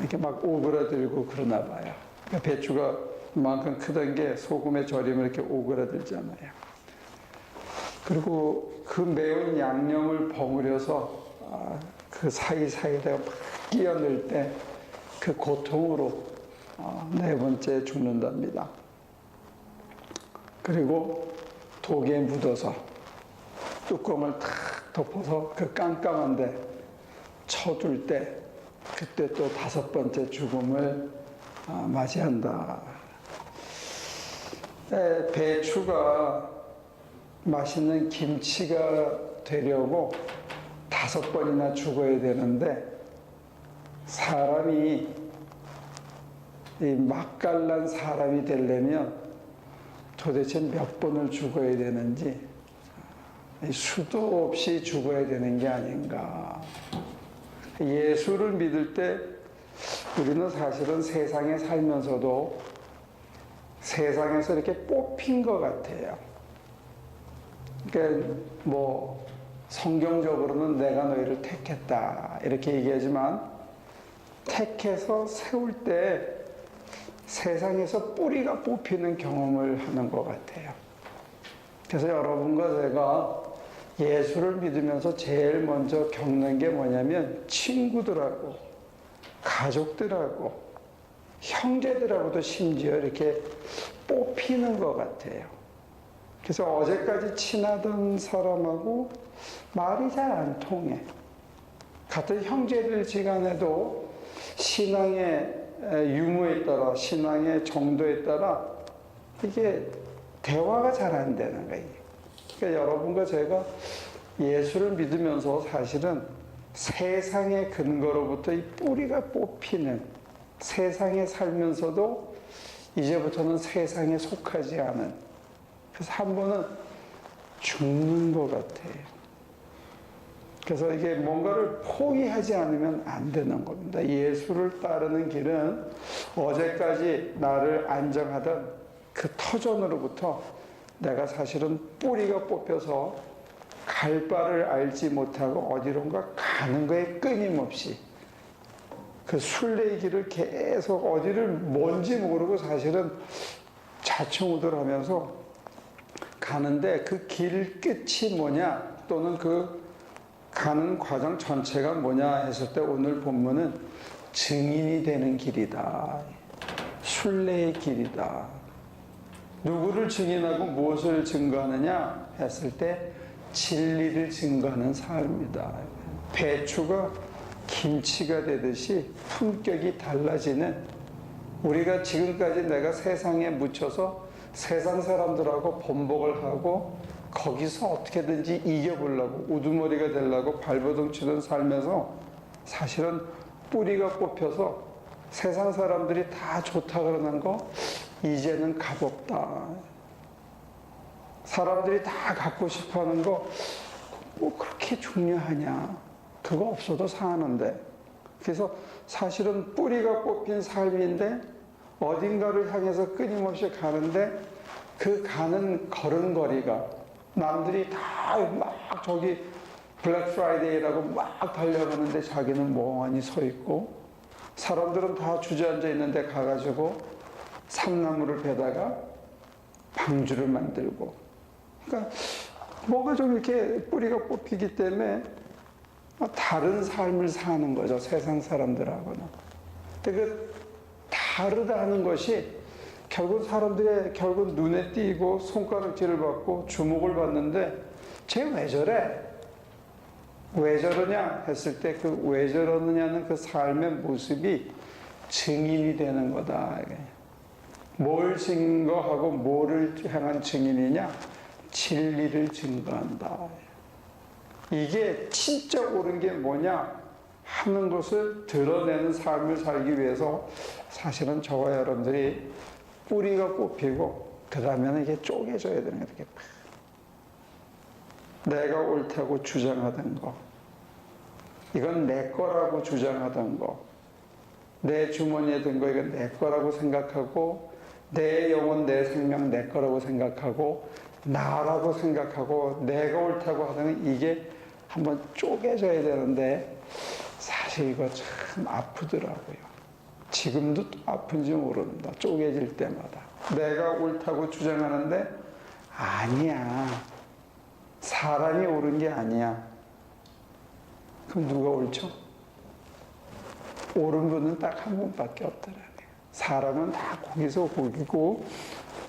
이렇게 막 오그라들고 그러나 봐요. 그러니까 배추가 이만큼 크던 게 소금에 절이면 이렇게 오그라들잖아요. 그리고 그 매운 양념을 버무려서 그 사이사이에다가 막 끼워 넣을 때 그 고통으로 네 번째 죽는답니다. 그리고 독에 묻어서 뚜껑을 탁 덮어서 그 깜깜한데 쳐둘 때 그때 또 다섯 번째 죽음을 맞이한다. 배추가 맛있는 김치가 되려고 다섯 번이나 죽어야 되는데 사람이 이 맛깔난 사람이 되려면 도대체 몇 번을 죽어야 되는지 수도 없이 죽어야 되는 게 아닌가. 예수를 믿을 때 우리는 사실은 세상에 살면서도 세상에서 이렇게 뽑힌 것 같아요. 그러니까 뭐 성경적으로는 내가 너희를 택했다 이렇게 얘기하지만 택해서 세울 때 세상에서 뿌리가 뽑히는 경험을 하는 것 같아요. 그래서 여러분과 제가 예수를 믿으면서 제일 먼저 겪는 게 뭐냐면 친구들하고 가족들하고 형제들하고도 심지어 이렇게 뽑히는 것 같아요. 그래서 어제까지 친하던 사람하고 말이 잘 안 통해. 같은 형제들 시간에도 신앙의 유무에 따라, 신앙의 정도에 따라 이게 대화가 잘 안 되는 거예요. 그러니까 여러분과 제가 예수를 믿으면서 사실은 세상의 근거로부터 이 뿌리가 뽑히는 세상에 살면서도 이제부터는 세상에 속하지 않은, 그래서 한 번은 죽는 것 같아요. 그래서 이게 뭔가를 포기하지 않으면 안 되는 겁니다. 예수를 따르는 길은 어제까지 나를 안정하던 그 터전으로부터 내가 사실은 뿌리가 뽑혀서 갈 바를 알지 못하고 어디론가 가는 거에 끊임없이 그 순례의 길을 계속 어디를 뭔지 모르고 사실은 좌충우돌하면서 가는데 그 길 끝이 뭐냐 또는 그 가는 과정 전체가 뭐냐 했을 때 오늘 본문은 증인이 되는 길이다. 순례의 길이다. 누구를 증인하고 무엇을 증거하느냐 했을 때 진리를 증거하는 삶이다. 배추가 김치가 되듯이 품격이 달라지는, 우리가 지금까지 내가 세상에 묻혀서 세상 사람들하고 번복을 하고 거기서 어떻게든지 이겨보려고 우두머리가 되려고 발버둥 치던 삶에서 사실은 뿌리가 뽑혀서 세상 사람들이 다 좋다 그러는 거 이제는 값없다. 사람들이 다 갖고 싶어하는 거 뭐 그렇게 중요하냐. 그거 없어도 사는데. 그래서 사실은 뿌리가 뽑힌 삶인데 어딘가를 향해서 끊임없이 가는데 그 가는 걸음걸이가 남들이 다 막 저기 블랙 프라이데이라고 막 달려가는데 자기는 멍하니 서 있고 사람들은 다 주저앉아 있는데 가가지고 삼나무를 베다가 방주를 만들고, 그러니까 뭐가 좀 이렇게 뿌리가 뽑히기 때문에 다른 삶을 사는 거죠. 세상 사람들하고는. 근데 그 다르다는 것이 결국 사람들의 결국 눈에 띄고 손가락질을 받고 주목을 받는데 쟤 왜 저래? 왜 저러냐 했을 때 그 왜 저러느냐는 그 삶의 모습이 증인이 되는 거다. 뭘 증거하고 뭐를 향한 증인이냐? 진리를 증거한다. 이게 진짜 옳은 게 뭐냐 하는 것을 드러내는 삶을 살기 위해서 사실은 저와 여러분들이 뿌리가 뽑히고 그 다음에는 이게 쪼개져야 되는 거예요. 이렇게 내가 옳다고 주장하던 거, 이건 내 거라고 주장하던 거, 내 주머니에 든 거 이건 내 거라고 생각하고 내 영혼, 내 생명 내 거라고 생각하고 나라고 생각하고 내가 옳다고 하는 이게 한번 쪼개져야 되는데 사실 이거 참 아프더라고요. 지금도 아픈지 모릅니다. 쪼개질 때마다. 내가 옳다고 주장하는데 아니야. 사람이 옳은 게 아니야. 그럼 누가 옳죠? 옳은 분은 딱 한 분밖에 없더라고요. 사람은 다 거기서 거기고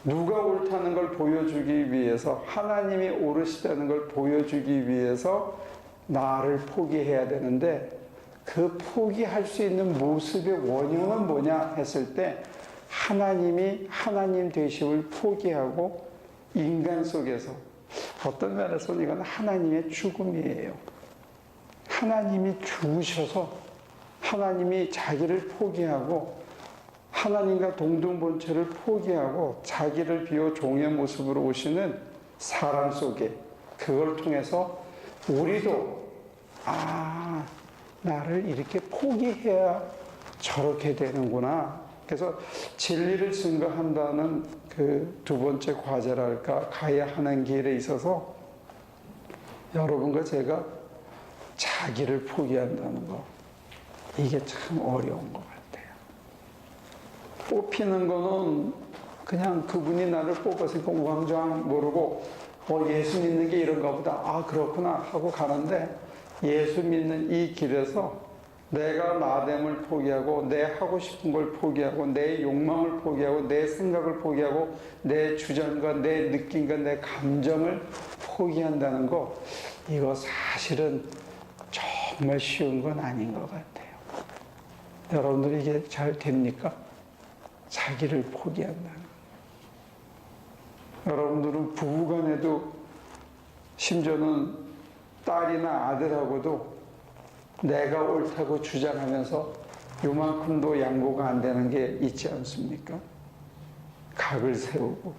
누가 옳다는 걸 보여주기 위해서 하나님이 옳으시다는 걸 보여주기 위해서 나를 포기해야 되는데 그 포기할 수 있는 모습의 원흉은 뭐냐 했을 때 하나님이 하나님 되심을 포기하고 인간 속에서 어떤 면에서는 이건 하나님의 죽음이에요. 하나님이 죽으셔서 하나님이 자기를 포기하고 하나님과 동등본체를 포기하고 자기를 비워 종의 모습으로 오시는 사람 속에 그걸 통해서 우리도 나를 이렇게 포기해야 저렇게 되는구나. 그래서 진리를 증거한다는 그 두 번째 과제랄까 가야 하는 길에 있어서 여러분과 제가 자기를 포기한다는 거 이게 참 어려운 것 같아요. 뽑히는 거는 그냥 그분이 나를 뽑았으니까 우왕좌왕 모르고 예수 믿는 게 이런가 보다. 그렇구나 하고 가는데 예수 믿는 이 길에서 내가 나됨을 포기하고 내 하고 싶은 걸 포기하고 내 욕망을 포기하고 내 생각을 포기하고 내 주장과 내 느낌과 내 감정을 포기한다는 거 이거 사실은 정말 쉬운 건 아닌 것 같아요. 여러분들 이게 잘 됩니까? 자기를 포기한다는 거. 여러분들은 부부간에도 심지어는 딸이나 아들하고도 내가 옳다고 주장하면서 요만큼도 양보가 안 되는 게 있지 않습니까? 각을 세우고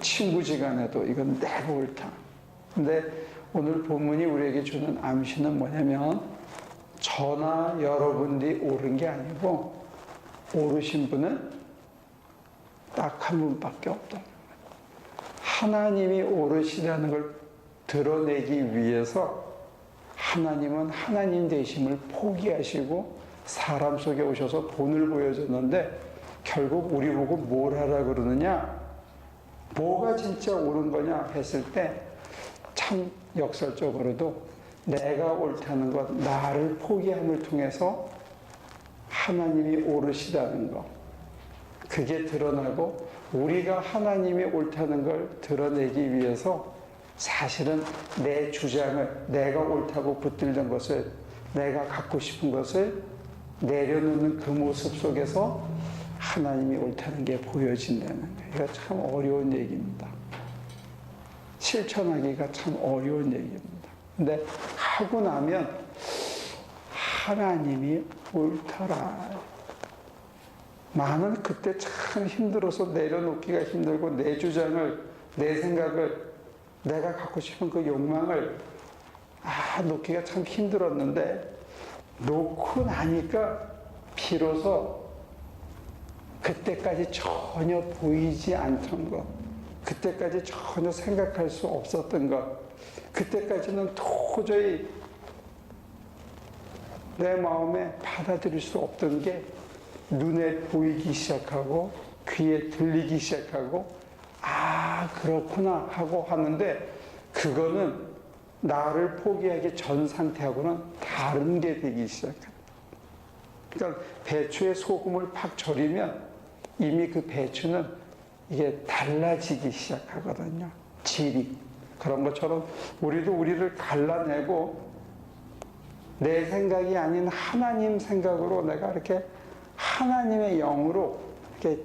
친구지간에도 이건 내가 옳다. 근데 오늘 본문이 우리에게 주는 암시는 뭐냐면 저나 여러분들이 옳은 게 아니고 옳으신 분은 딱 한 분밖에 없다는 거예요. 하나님이 옳으시다는 걸 드러내기 위해서 하나님은 하나님 되심을 포기하시고 사람 속에 오셔서 본을 보여줬는데 결국 우리 보고 뭘 하라 그러느냐? 뭐가 진짜 옳은 거냐 했을 때 참 역설적으로도 내가 옳다는 것, 나를 포기함을 통해서 하나님이 옳으시다는 것 그게 드러나고 우리가 하나님이 옳다는 걸 드러내기 위해서 사실은 내 주장을 내가 옳다고 붙들던 것을 내가 갖고 싶은 것을 내려놓는 그 모습 속에서 하나님이 옳다는 게 보여진다는 거예요. 이거 참 어려운 얘기입니다. 실천하기가 참 어려운 얘기입니다. 근데 하고 나면 하나님이 옳더라. 나는 그때 참 힘들어서 내려놓기가 힘들고 내 주장을 내 생각을 내가 갖고 싶은 그 욕망을 놓기가 참 힘들었는데 놓고 나니까 비로소 그때까지 전혀 보이지 않던 것 그때까지 전혀 생각할 수 없었던 것 그때까지는 도저히 내 마음에 받아들일 수 없던 게 눈에 보이기 시작하고 귀에 들리기 시작하고 그렇구나 하고 하는데 그거는 나를 포기하기 전 상태하고는 다른 게 되기 시작합니다. 그러니까 배추에 소금을 팍 절이면 이미 그 배추는 이게 달라지기 시작하거든요. 질이. 그런 것처럼 우리도 우리를 갈라내고 내 생각이 아닌 하나님 생각으로 내가 이렇게 하나님의 영으로 이렇게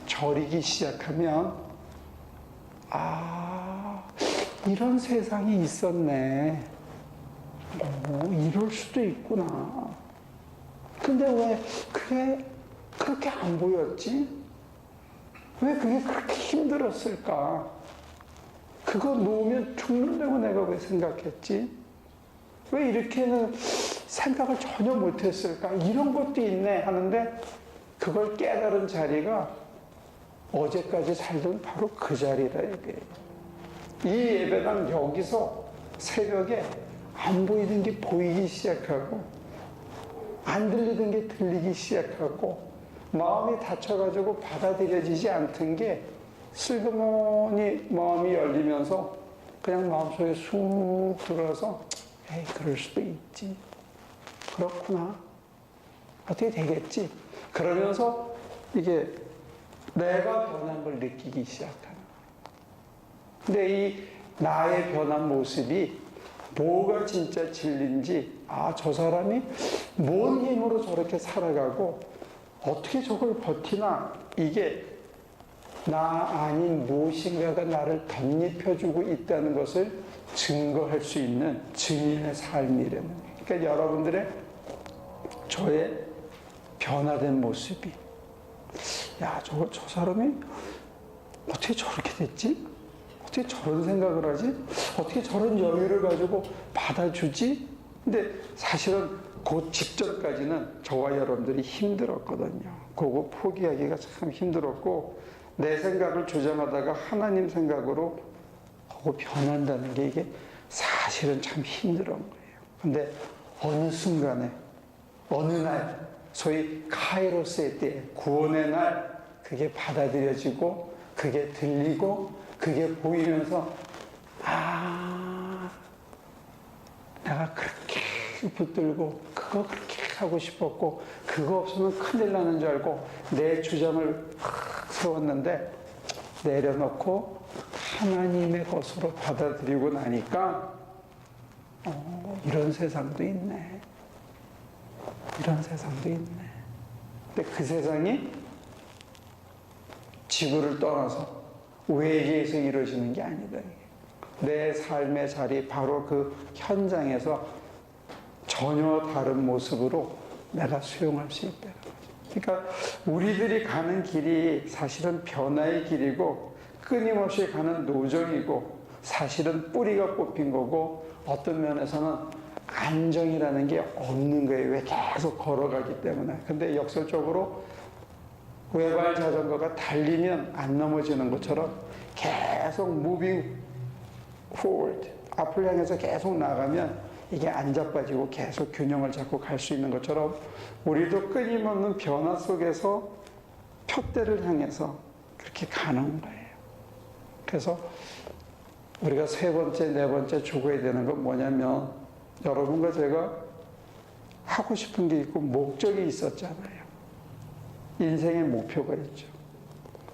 절이기 시작하면 이런 세상이 있었네. 이럴 수도 있구나. 근데 왜 그렇게 안 보였지? 왜 그게 그렇게 힘들었을까? 그거 놓으면 죽는다고 내가 왜 생각했지? 왜 이렇게는 생각을 전혀 못했을까? 이런 것도 있네 하는데 그걸 깨달은 자리가 어제까지 살던 바로 그 자리라 이거예요. 이 예배당 여기서 새벽에 안 보이던 게 보이기 시작하고 안 들리던 게 들리기 시작하고 마음이 닫혀가지고 받아들여지지 않던 게 슬그머니 마음이 열리면서 그냥 마음속에 쑥 들어서 에이 그럴 수도 있지, 그렇구나, 어떻게 되겠지, 그러면서 이게 내가 변한 걸 느끼기 시작하는 거예요. 근데 이 나의 변한 모습이 뭐가 진짜 진리인지, 아, 저 사람이 뭔 힘으로 저렇게 살아가고 어떻게 저걸 버티나, 이게 나 아닌 무엇인가가 나를 덧입혀주고 있다는 것을 증거할 수 있는 증인의 삶이라는 거예요. 그러니까 여러분들의 저의 변화된 모습이, 야, 저 사람이 어떻게 저렇게 됐지? 어떻게 저런 생각을 하지? 어떻게 저런 여유를 가지고 받아주지? 근데 사실은 그 직전까지는 저와 여러분들이 힘들었거든요. 그거 포기하기가 참 힘들었고, 내 생각을 조정하다가 하나님 생각으로 그거 변한다는 게 이게 사실은 참 힘들은 거예요. 근데 어느 순간에, 어느 날, 소위 카이로스의 때, 구원의 날, 그게 받아들여지고, 그게 들리고, 그게 보이면서, 아, 내가 그렇게 붙들고, 그거 그렇게 하고 싶었고, 그거 없으면 큰일 나는 줄 알고, 내 주장을 세웠는데, 내려놓고, 하나님의 것으로 받아들이고 나니까, 이런 세상도 있네. 이런 세상도 있네. 근데 그 세상이 지구를 떠나서 외계에서 이루어지는 게 아니다. 내 삶의 자리, 바로 그 현장에서 전혀 다른 모습으로 내가 수용할 수 있다는 거죠. 그러니까 우리들이 가는 길이 사실은 변화의 길이고 끊임없이 가는 노정이고 사실은 뿌리가 뽑힌 거고 어떤 면에서는 안정이라는 게 없는 거예요. 왜 계속 걸어가기 때문에. 근데 역설적으로 외발 자전거가 달리면 안 넘어지는 것처럼 계속 moving forward, 앞을 향해서 계속 나가면 이게 안 자빠지고 계속 균형을 잡고 갈 수 있는 것처럼 우리도 끊임없는 변화 속에서 표대를 향해서 그렇게 가는 거예요. 그래서 우리가 세 번째, 네 번째 죽어야 되는 건 뭐냐면, 여러분과 제가 하고 싶은 게 있고 목적이 있었잖아요. 인생의 목표가 있죠.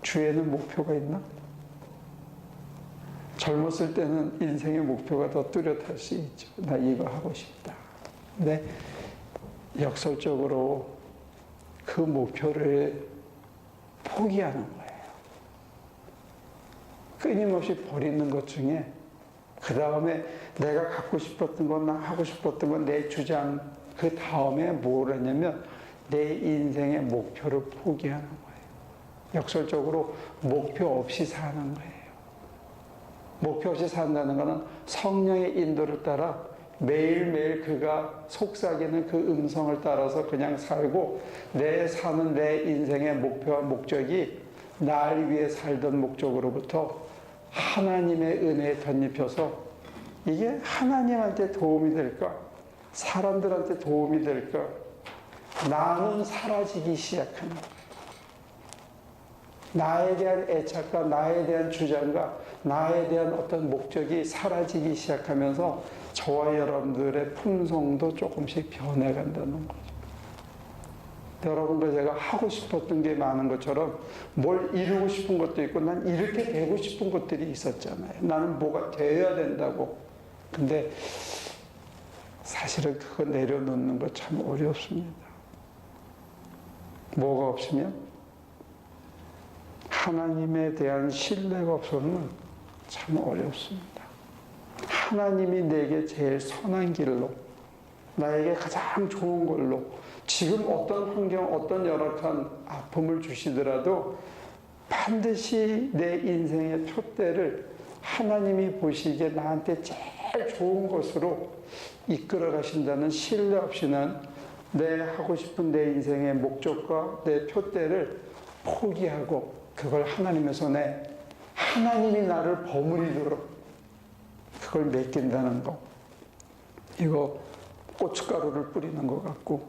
주에는 목표가 있나? 젊었을 때는 인생의 목표가 더 뚜렷할 수 있죠. 나 이거 하고 싶다. 근데 역설적으로 그 목표를 포기하는 거예요. 끊임없이 버리는 것 중에 그 다음에 내가 갖고 싶었던 건, 나 하고 싶었던 건, 내 주장, 그 다음에 뭘 했냐면 내 인생의 목표를 포기하는 거예요. 역설적으로 목표 없이 사는 거예요. 목표 없이 산다는 것은 성령의 인도를 따라 매일매일 그가 속삭이는 그 음성을 따라서 그냥 살고, 내 사는 내 인생의 목표와 목적이 날 위해 살던 목적으로부터 하나님의 은혜에 덧입혀서 이게 하나님한테 도움이 될까? 사람들한테 도움이 될까? 나는 사라지기 시작하는 거예요. 나에 대한 애착과 나에 대한 주장과 나에 대한 어떤 목적이 사라지기 시작하면서 저와 여러분들의 품성도 조금씩 변해간다는 거죠. 여러분과 제가 하고 싶었던 게 많은 것처럼 뭘 이루고 싶은 것도 있고 난 이렇게 되고 싶은 것들이 있었잖아요. 나는 뭐가 되어야 된다고. 근데 사실은 그거 내려놓는 거 참 어렵습니다. 뭐가 없으면? 하나님에 대한 신뢰가 없으면 참 어렵습니다. 하나님이 내게 제일 선한 길로, 나에게 가장 좋은 걸로, 지금 어떤 환경, 어떤 열악한 아픔을 주시더라도 반드시 내 인생의 푯대를 하나님이 보시기에 나한테 제일 좋은 것으로 이끌어 가신다는 신뢰 없이는 내 하고 싶은 내 인생의 목적과 내 푯대를 포기하고 그걸 하나님의 손에 하나님이 나를 버무리도록 그걸 맡긴다는 거. 이거 고춧가루를 뿌리는 것 같고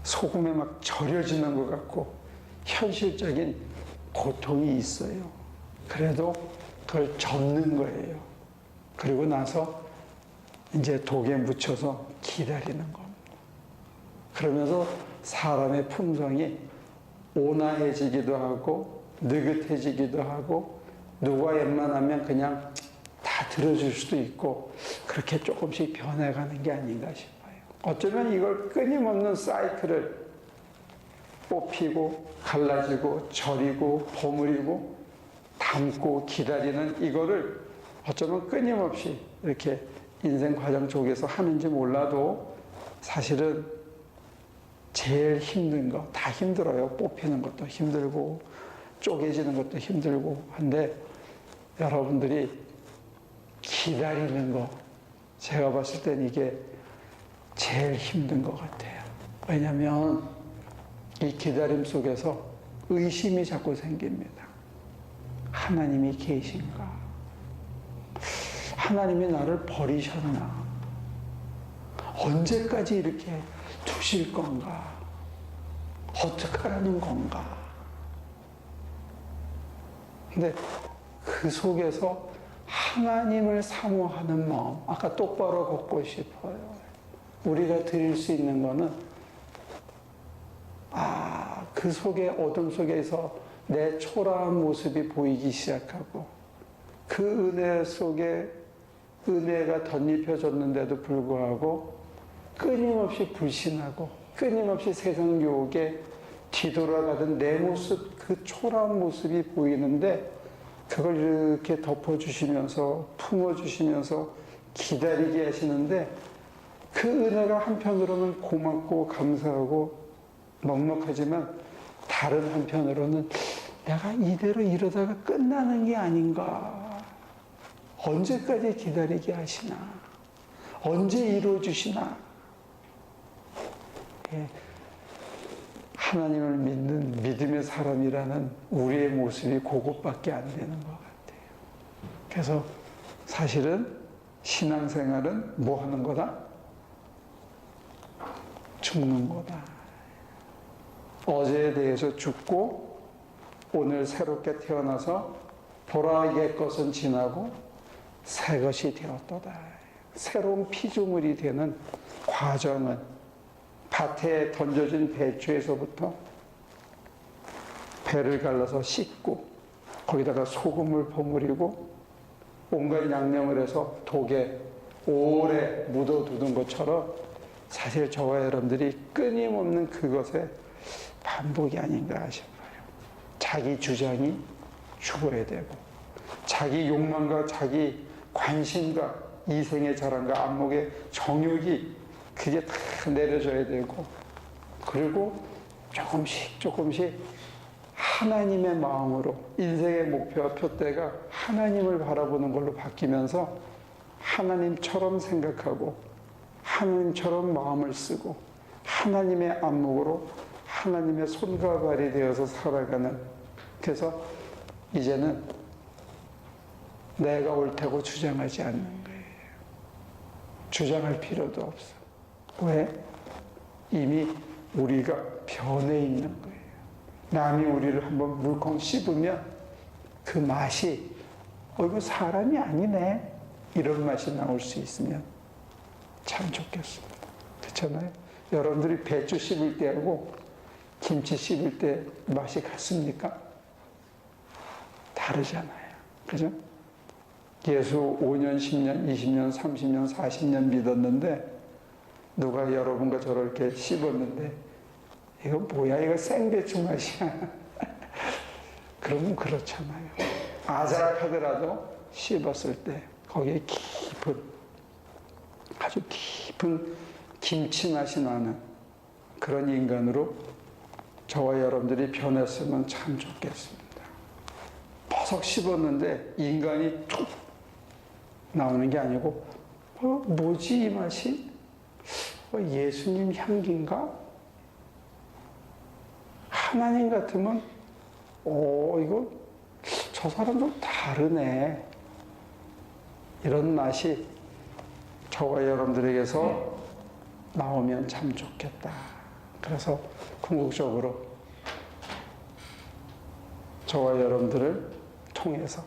소금에 막 절여지는 것 같고 현실적인 고통이 있어요. 그래도 그걸 접는 거예요. 그리고 나서 이제 독에 묻혀서 기다리는 겁니다. 그러면서 사람의 품성이 온화해지기도 하고 느긋해지기도 하고 누가 웬만하면 그냥 다 들어줄 수도 있고 그렇게 조금씩 변해가는 게 아닌가 싶어요. 어쩌면 이걸 끊임없는 사이클을 뽑히고 갈라지고 절이고 버무리고 담고 기다리는 이거를 어쩌면 끊임없이 이렇게 인생 과정 속에서 하는지 몰라도 사실은 제일 힘든 거 다 힘들어요. 뽑히는 것도 힘들고 쪼개지는 것도 힘들고 한데 여러분들이 기다리는 거 제가 봤을 땐 이게 제일 힘든 것 같아요. 왜냐하면 이 기다림 속에서 의심이 자꾸 생깁니다. 하나님이 계신가? 하나님이 나를 버리셨나? 언제까지 이렇게 두실 건가? 어떡하라는 건가? 근데 그 속에서 하나님을 사모하는 마음, 아까 똑바로 걷고 싶어요. 우리가 드릴 수 있는 거는 그 속에 어둠 속에서 내 초라한 모습이 보이기 시작하고 그 은혜 속에 은혜가 덧입혀졌는데도 불구하고 끊임없이 불신하고 끊임없이 세상 유혹에 뒤돌아가던 내 모습, 그 초라한 모습이 보이는데 그걸 이렇게 덮어주시면서 품어주시면서 기다리게 하시는데 그 은혜가 한편으로는 고맙고 감사하고 넉넉하지만 다른 한편으로는 내가 이대로 이러다가 끝나는 게 아닌가. 언제까지 기다리게 하시나. 언제 이루어주시나. 예. 하나님을 믿는 믿음의 사람이라는 우리의 모습이 그것밖에 안 되는 것 같아요. 그래서 사실은 신앙생활은 뭐 하는 거다? 죽는 거다. 어제에 대해서 죽고 오늘 새롭게 태어나서 보라 옛 것은 지나고 새 것이 되었도다. 새로운 피조물이 되는 과정은 밭에 던져진 배추에서부터 배를 갈라서 씻고 거기다가 소금을 버무리고 온갖 양념을 해서 독에 오래 묻어두는 것처럼 사실 저와 여러분들이 끊임없는 그것의 반복이 아닌가 싶어요. 자기 주장이 죽어야 되고 자기 욕망과 자기 관심과 이생의 자랑과 안목의 정욕이 그게 다 내려져야 되고 그리고 조금씩 하나님의 마음으로 인생의 목표와 표대가 하나님을 바라보는 걸로 바뀌면서 하나님처럼 생각하고 하나님처럼 마음을 쓰고 하나님의 안목으로 하나님의 손과 발이 되어서 살아가는 그래서 이제는 내가 옳다고 주장하지 않는 거예요. 주장할 필요도 없어. 왜? 이미 우리가 변해 있는 거예요. 남이 우리를 한번 물컹 씹으면 그 맛이 이거 사람이 아니네 이런 맛이 나올 수 있으면 참 좋겠습니다. 그렇잖아요? 여러분들이 배추 씹을 때하고 김치 씹을 때 맛이 같습니까? 다르잖아요. 그죠? 예수 5년, 10년, 20년, 30년, 40년 믿었는데 누가 여러분과 저렇게 씹었는데 이거 뭐야? 이거 생배추 맛이야. 그러면 그렇잖아요. 아작하더라도 씹었을 때 거기에 아주 깊은 김치 맛이 나는 그런 인간으로 저와 여러분들이 변했으면 참 좋겠습니다. 버석 씹었는데 인간이 툭 나오는 게 아니고 뭐지 이 맛이? 예수님 향기인가? 하나님 같으면 이거 저 사람 좀 다르네. 이런 맛이 저와 여러분들에게서 나오면 참 좋겠다. 그래서 궁극적으로 저와 여러분들을 통해서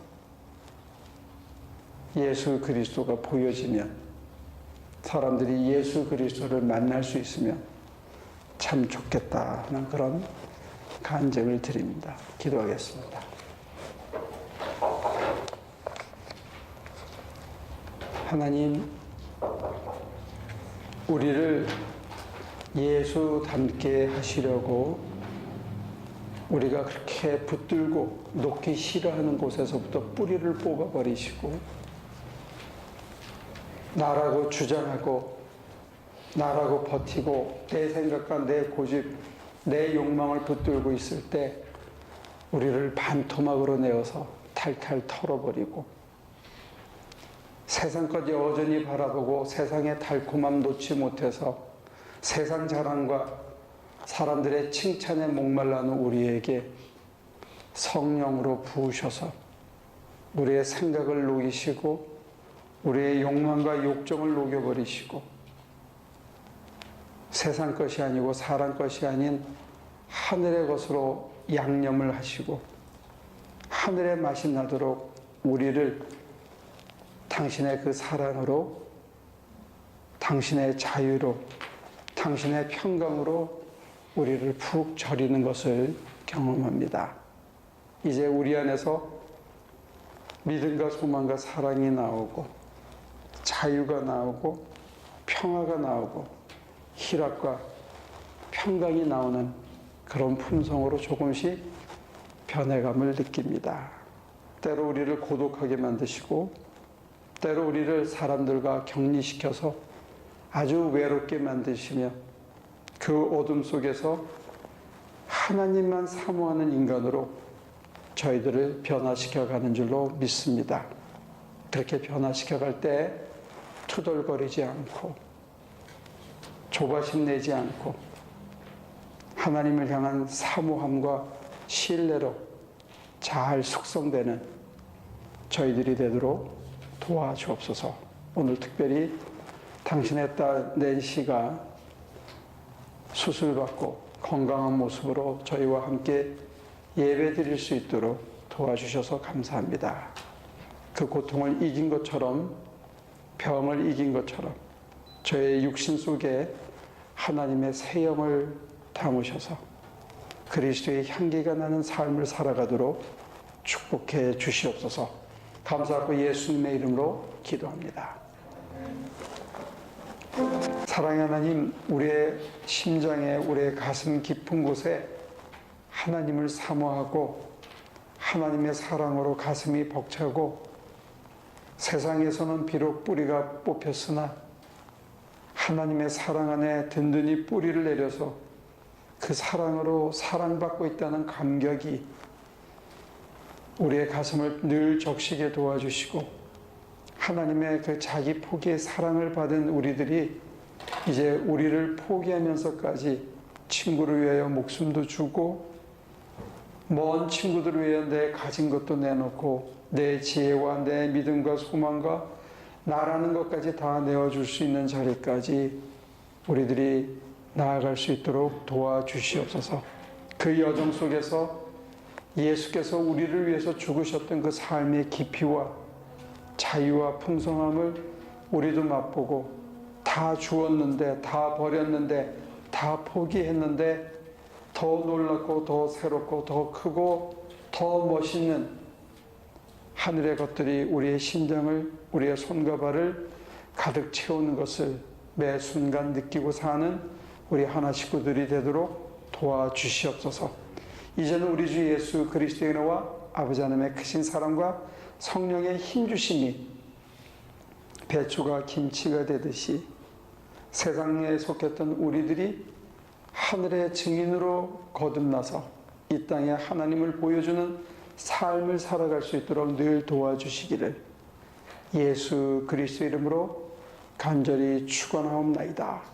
예수 그리스도가 보여지면, 사람들이 예수 그리스도를 만날 수 있으면 참 좋겠다 하는 그런 간증을 드립니다. 기도하겠습니다. 하나님, 우리를 예수 닮게 하시려고 우리가 그렇게 붙들고 놓기 싫어하는 곳에서부터 뿌리를 뽑아버리시고, 나라고 주장하고 나라고 버티고 내 생각과 내 고집, 내 욕망을 붙들고 있을 때 우리를 반토막으로 내어서 탈탈 털어버리고, 세상까지 여전히 바라보고 세상의 달콤함 놓지 못해서 세상 자랑과 사람들의 칭찬에 목말라는 우리에게 성령으로 부으셔서 우리의 생각을 녹이시고 우리의 욕망과 욕정을 녹여버리시고, 세상 것이 아니고 사람 것이 아닌 하늘의 것으로 양념을 하시고 하늘의 맛이 나도록 우리를 당신의 그 사랑으로, 당신의 자유로, 당신의 평강으로 우리를 푹 절이는 것을 경험합니다. 이제 우리 안에서 믿음과 소망과 사랑이 나오고 자유가 나오고 평화가 나오고 희락과 평강이 나오는 그런 품성으로 조금씩 변해감을 느낍니다. 때로 우리를 고독하게 만드시고 때로 우리를 사람들과 격리시켜서 아주 외롭게 만드시며 그 어둠 속에서 하나님만 사모하는 인간으로 저희들을 변화시켜 가는 줄로 믿습니다. 그렇게 변화시켜 갈 때 투덜거리지 않고 조바심 내지 않고 하나님을 향한 사모함과 신뢰로 잘 숙성되는 저희들이 되도록 도와주옵소서. 오늘 특별히 당신의 딸 낸시가 수술받고 건강한 모습으로 저희와 함께 예배 드릴 수 있도록 도와주셔서 감사합니다. 그 고통을 이긴 것처럼, 병을 이긴 것처럼 저의 육신 속에 하나님의 새 영을 담으셔서 그리스도의 향기가 나는 삶을 살아가도록 축복해 주시옵소서. 감사하고 예수님의 이름으로 기도합니다. 사랑의 하나님, 우리의 심장에, 우리의 가슴 깊은 곳에 하나님을 사모하고 하나님의 사랑으로 가슴이 벅차고 세상에서는 비록 뿌리가 뽑혔으나 하나님의 사랑 안에 든든히 뿌리를 내려서 그 사랑으로 사랑받고 있다는 감격이 우리의 가슴을 늘 적시게 도와주시고, 하나님의 그 자기 포기의 사랑을 받은 우리들이 이제 우리를 포기하면서까지 친구를 위하여 목숨도 주고 먼 친구들을 위해 내 가진 것도 내놓고 내 지혜와 내 믿음과 소망과 나라는 것까지 다 내어줄 수 있는 자리까지 우리들이 나아갈 수 있도록 도와주시옵소서. 그 여정 속에서 예수께서 우리를 위해서 죽으셨던 그 삶의 깊이와 자유와 풍성함을 우리도 맛보고 다 주었는데, 다 버렸는데, 다 포기했는데 더 놀랍고 더 새롭고 더 크고 더 멋있는 하늘의 것들이 우리의 심장을, 우리의 손과 발을 가득 채우는 것을 매 순간 느끼고 사는 우리 하나 식구들이 되도록 도와주시옵소서. 이제는 우리 주 예수 그리스도의 은혜와 아버지 하나님의 크신 사랑과 성령의 힘주심이 배추가 김치가 되듯이 세상에 속했던 우리들이 하늘의 증인으로 거듭나서 이 땅에 하나님을 보여주는 삶을 살아갈 수 있도록 늘 도와주시기를 예수 그리스도 이름으로 간절히 축원하옵나이다.